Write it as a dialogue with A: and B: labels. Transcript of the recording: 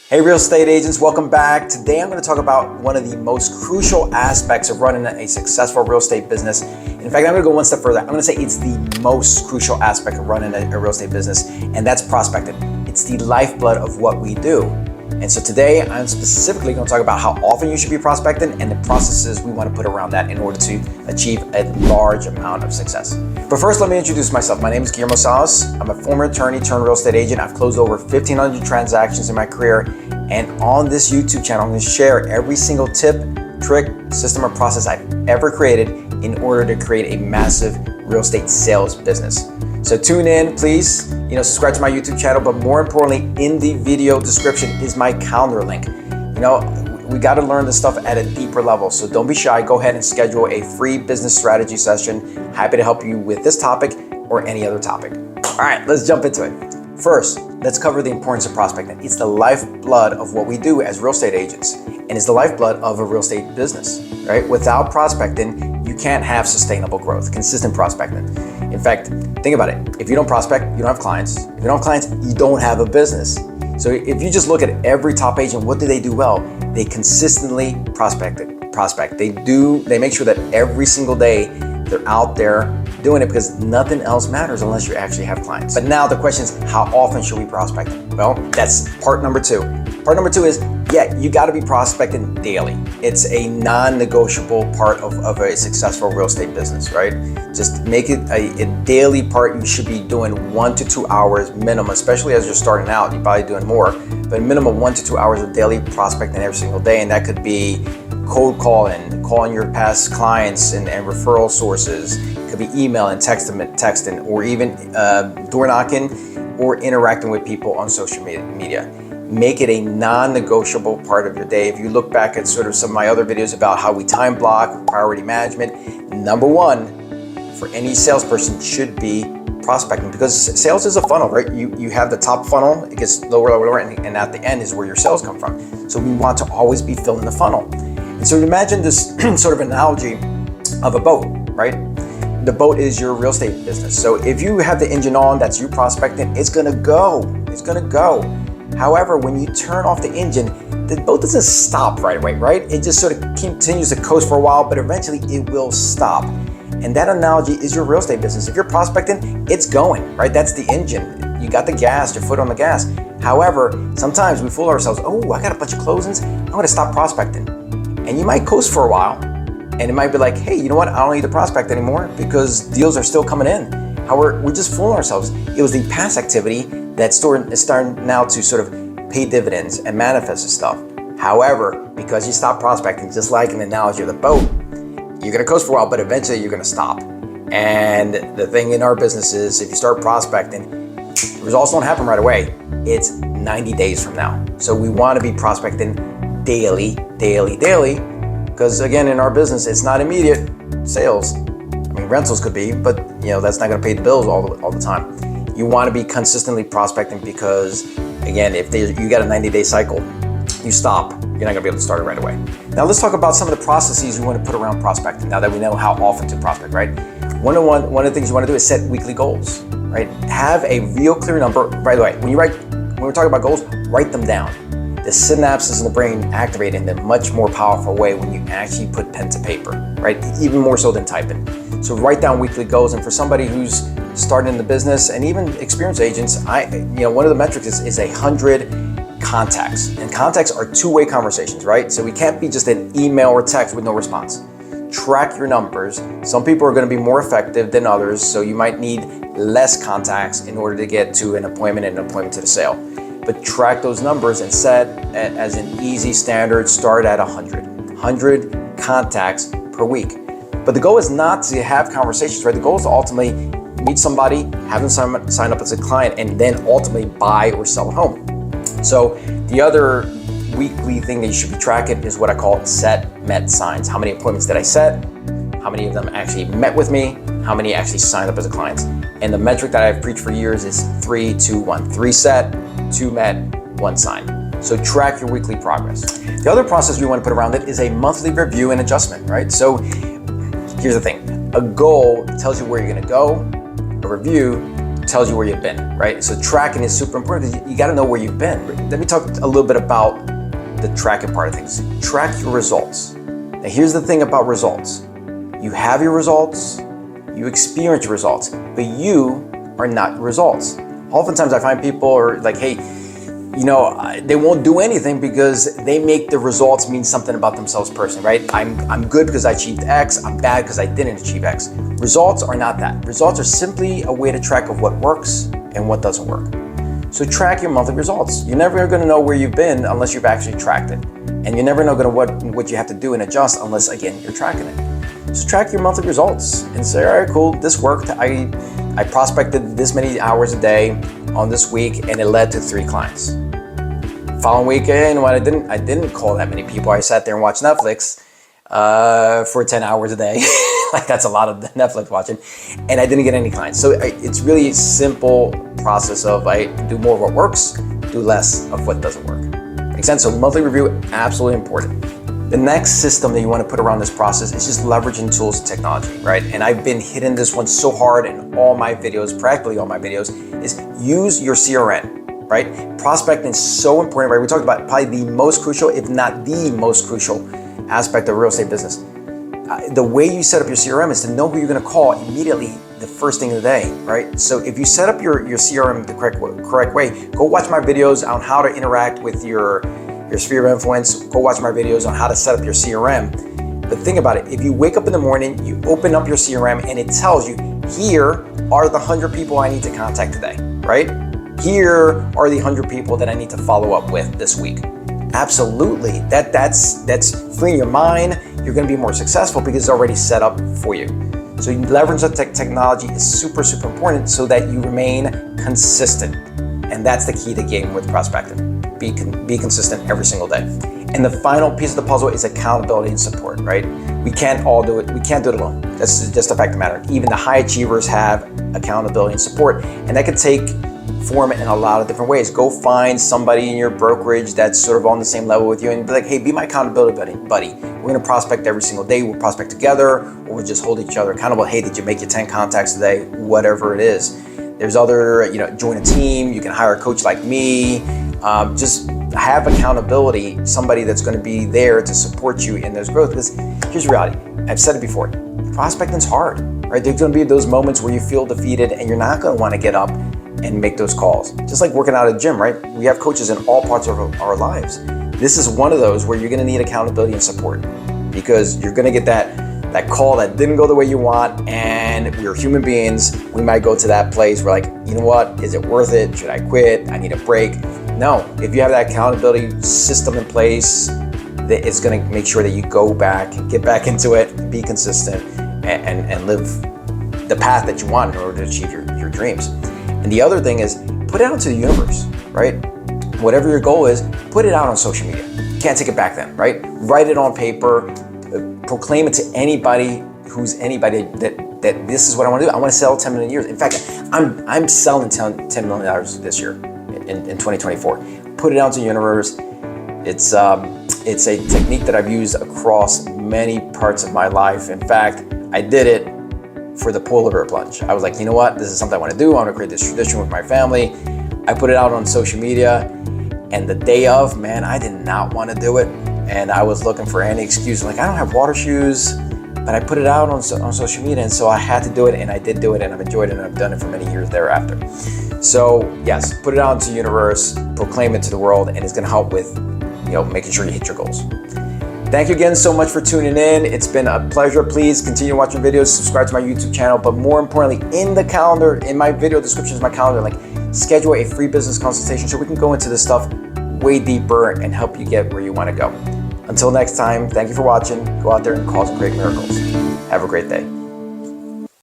A: Hey real estate agents, welcome back. Today I'm going to talk about one of the most crucial aspects of running a successful real estate business. In fact, I'm going to go one step further. I'm going to say it's the most crucial aspect of running a real estate business, and that's prospecting. It's the lifeblood of what we do. And so today I'm specifically going to talk about how often you should be prospecting and the processes we want to put around that in order to achieve a large amount of success. But first, let me introduce myself. My name is Guillermo Salas. I'm a former attorney turned real estate agent. I've closed over 1,500 transactions in my career. And on this YouTube channel, I'm going to share every single tip, trick, system, or process I've ever created in order to create a massive real estate sales business. So tune in, please, subscribe to my YouTube channel, but more importantly, in the video description is my calendar link. We got to learn this stuff at a deeper level. So don't be shy. Go ahead and schedule a free business strategy session. Happy to help you with this topic or any other topic. All right, let's jump into it. First, let's cover the importance of prospecting. It's the lifeblood of what we do as real estate agents, and it's the lifeblood of a real estate business, right? Without prospecting, you can't have sustainable growth, consistent prospecting. In fact, think about it. If you don't prospect, you don't have clients. If you don't have clients, you don't have a business. So if you just look at every top agent, what do they do well? They consistently prospect. They make sure that every single day they're out there doing it because nothing else matters unless you actually have clients. But now the question is, how often should we prospect? Well, that's part number two. Part number two is, you got to be prospecting daily. It's a non-negotiable part of a successful real estate business, right? Just make it a daily part. You should be doing 1 to 2 hours minimum, especially as you're starting out. You're probably doing more, but minimum 1 to 2 hours of daily prospecting every single day. And that could be cold calling your past clients and referral sources. It could be emailing, texting, or even door knocking or interacting with people on social media. Make it a non-negotiable part of your day. If you look back at sort of some of my other videos about how we time block, priority management, number one for any salesperson should be prospecting, because sales is a funnel, right? You have the top funnel, it gets lower, and at the end is where your sales come from. So we want to always be filling the funnel. And so imagine this sort of analogy of a boat, right? The boat is your real estate business. So if you have the engine on, that's you prospecting, it's gonna go. However, when you turn off the engine, the boat doesn't stop right away, right? It just sort of continues to coast for a while, but eventually it will stop. And that analogy is your real estate business. If you're prospecting, it's going, right? That's the engine. You got the gas, your foot on the gas. However, sometimes we fool ourselves. Oh, I got a bunch of closings. I'm gonna stop prospecting. And you might coast for a while, and it might be like, hey, you know what? I don't need to prospect anymore because deals are still coming in. However, we're just fooling ourselves. It was the past activity that's starting now to sort of pay dividends and manifest itself. However, because you stop prospecting, just like an analogy of the boat, you're gonna coast for a while, but eventually you're gonna stop. And the thing in our business is, if you start prospecting, the results don't happen right away. It's 90 days from now. So we wanna be prospecting daily, because again, in our business, it's not immediate sales. I mean, rentals could be, but that's not gonna pay the bills all the time. You wanna be consistently prospecting because, again, if you got a 90-day cycle, you stop, you're not gonna be able to start it right away. Now let's talk about some of the processes you wanna put around prospecting now that we know how often to prospect, right? One of the things you wanna do is set weekly goals, right? Have a real clear number. By the way, when we're talking about goals, write them down. The synapses in the brain activate in a much more powerful way when you actually put pen to paper, right? Even more so than typing. So write down weekly goals. And for somebody who's starting in the business and even experienced agents, one of the metrics is 100 contacts. And contacts are two-way conversations, right? So we can't be just an email or text with no response. Track your numbers. Some people are going to be more effective than others, so you might need less contacts in order to get to an appointment and an appointment to the sale. But track those numbers and set as an easy standard, start at 100 contacts per week. But the goal is not to have conversations, right? The goal is to ultimately meet somebody, have them sign up as a client, and then ultimately buy or sell a home. So the other weekly thing that you should be tracking is what I call met signs. How many appointments did I set? How many of them actually met with me? How many actually signed up as a client? And the metric that I've preached for years is 3, 2, 1. 3 set, 2 met, 1 signed. So track your weekly progress. The other process you want to put around it is a monthly review and adjustment, right? So here's the thing. A goal tells you where you're going to go. A review tells you where you've been, right? So tracking is super important because you got to know where you've been. Let me talk a little bit about the tracking part of things. Track your results. Now here's the thing about results. You have your results, you experience your results, but you are not your results. Oftentimes I find people are like, hey, they won't do anything because they make the results mean something about themselves personally, right? I'm good because I achieved X, I'm bad because I didn't achieve X. Results are not that. Results are simply a way to track of what works and what doesn't work. So track your monthly results. You're never going to know where you've been unless you've actually tracked it. And you're never going to know what you have to do and adjust unless, again, you're tracking it. So track your monthly results and say, all right, cool, this worked. I prospected this many hours a day on this week and it led to 3 clients. Following weekend, when I didn't call that many people. I sat there and watched Netflix for 10 hours a day. Like that's a lot of Netflix watching, and I didn't get any clients. So it's really simple process of I do more of what works, do less of what doesn't work. Make sense? So monthly review, absolutely important. The next system that you want to put around this process is just leveraging tools and technology, right? And I've been hitting this one so hard in all my videos, practically all my videos, is use your CRM, right? Prospecting is so important, right? We talked about probably the most crucial, if not the most crucial aspect of real estate business. The way you set up your CRM is to know who you're going to call immediately the first thing of the day, right? So if you set up your CRM the correct way, go watch my videos on how to interact with your sphere of influence. Go watch my videos on how to set up your CRM. But think about it. If you wake up in the morning, you open up your CRM and it tells you, here are the 100 people I need to contact today, right? Here are the 100 people that I need to follow up with this week. Absolutely. That's freeing your mind. You're going to be more successful because it's already set up for you. So you leverage the technology is super, super important so that you remain consistent. And that's the key to game with prospecting. Be consistent every single day. And the final piece of the puzzle is accountability and support, right? We can't all do it. We can't do it alone. That's just a fact of the matter. Even the high achievers have accountability and support, and that could take form in a lot of different ways. Go find somebody in your brokerage that's sort of on the same level with you and be like, hey, be my accountability buddy. We're gonna prospect every single day. We'll prospect together, or we'll just hold each other accountable. Hey, did you make your 10 contacts today? Whatever it is. There's other, join a team. You can hire a coach like me. Just have accountability, somebody that's gonna be there to support you in those growth. Because here's the reality. I've said it before. Prospecting's hard, right? There's gonna be those moments where you feel defeated and you're not gonna wanna get up and make those calls. Just like working out at a gym, right? We have coaches in all parts of our lives. This is one of those where you're gonna need accountability and support because you're gonna get that call that didn't go the way you want, and we're human beings. We might go to that place where like, you know what, is it worth it? Should I quit? I need a break. No, if you have that accountability system in place, that it's gonna make sure that you go back, get back into it, be consistent, and live the path that you want in order to achieve your dreams. And the other thing is put it out into the universe, right? Whatever your goal is, put it out on social media. You can't take it back then, right? Write it on paper, proclaim it to anybody that this is what I want to do. I want to sell 10 million years. In fact, I'm selling $10 million this year in 2024. Put it out to the universe. It's a technique that I've used across many parts of my life. In fact, I did it for the polar bear plunge. I was like, you know what? This is something I want to do. I want to create this tradition with my family. I put it out on social media, and the day of, man, I did not want to do it. And I was looking for any excuse. Like, I don't have water shoes, but I put it out on social media. And so I had to do it, and I did do it, and I've enjoyed it, and I've done it for many years thereafter. So yes, put it out into the universe, proclaim it to the world, and it's going to help with, making sure you hit your goals. Thank you again so much for tuning in. It's been a pleasure. Please continue watching videos, subscribe to my YouTube channel, but more importantly, in the calendar, in my video description is my calendar link. Schedule a free business consultation so we can go into this stuff way deeper and help you get where you want to go. Until next time, thank you for watching. Go out there and cause and create miracles. Have a great day.